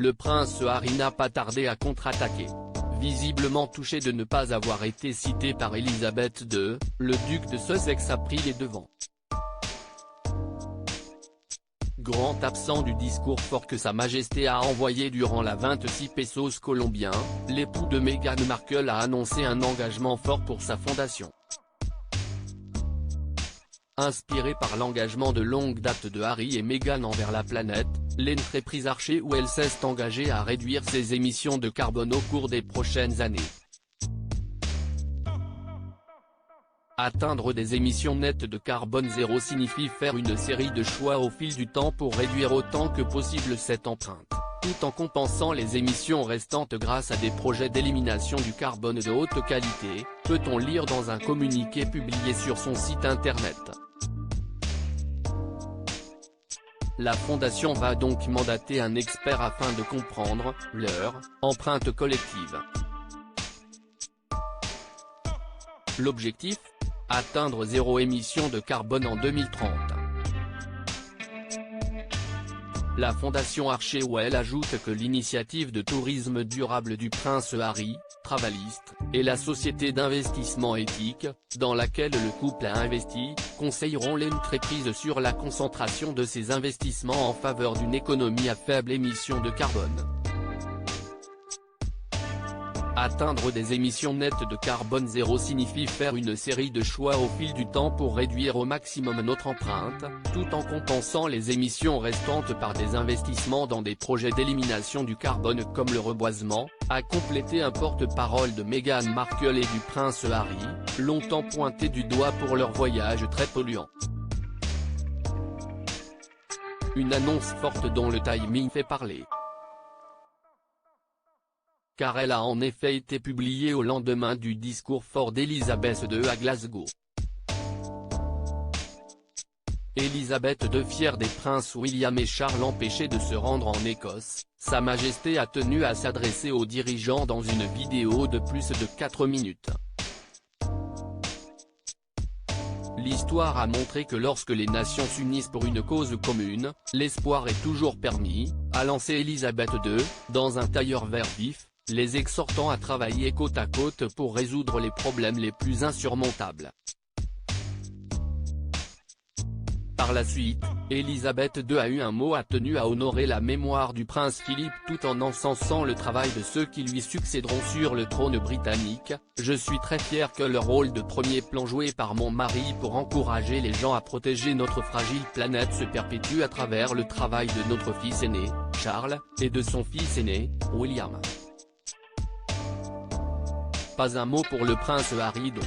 le prince Harry n'a pas tardé à contre-attaquer. Visiblement touché de ne pas avoir été cité par Elisabeth II, le duc de Sussex a pris les devants. Grand absent du discours fort que Sa Majesté a envoyé durant la 26 pesos colombien, l'époux de Meghan Markle a annoncé un engagement fort pour sa fondation. Inspiré par l'engagement de longue date de Harry et Meghan envers la planète, l'entreprise Archer Wells s'est engagée à réduire ses émissions de carbone au cours des prochaines années. Atteindre des émissions nettes de carbone zéro signifie faire une série de choix au fil du temps pour réduire autant que possible cette empreinte, tout en compensant les émissions restantes grâce à des projets d'élimination du carbone de haute qualité, peut-on lire dans un communiqué publié sur son site internet. La fondation va donc mandater un expert afin de comprendre leur empreinte collective. L'objectif ? Atteindre zéro émission de carbone en 2030. La fondation Archer Wells ajoute que l'initiative de tourisme durable du prince Harry, Travelist, et la société d'investissement éthique, dans laquelle le couple a investi, conseilleront l'entreprise sur la concentration de ses investissements en faveur d'une économie à faible émission de carbone. Atteindre des émissions nettes de carbone zéro signifie faire une série de choix au fil du temps pour réduire au maximum notre empreinte, tout en compensant les émissions restantes par des investissements dans des projets d'élimination du carbone comme le reboisement, a complété un porte-parole de Meghan Markle et du prince Harry, longtemps pointé du doigt pour leur voyage très polluant. Une annonce forte dont le timing fait parler. Car elle a en effet été publiée au lendemain du discours fort d'Elisabeth II à Glasgow. Elisabeth II, fière des princes William et Charles empêchés de se rendre en Écosse, Sa Majesté a tenu à s'adresser aux dirigeants dans une vidéo de plus de 4 minutes. L'histoire a montré que lorsque les nations s'unissent pour une cause commune, l'espoir est toujours permis, a lancé Elisabeth II, dans un tailleur vert vif, les exhortant à travailler côte à côte pour résoudre les problèmes les plus insurmontables. Par la suite, Elisabeth II a eu un mot, a tenu à honorer la mémoire du prince Philippe tout en encensant le travail de ceux qui lui succéderont sur le trône britannique. Je suis très fier que le rôle de premier plan joué par mon mari pour encourager les gens à protéger notre fragile planète se perpétue à travers le travail de notre fils aîné, Charles, et de son fils aîné, William. Pas un mot pour le prince Harry donc.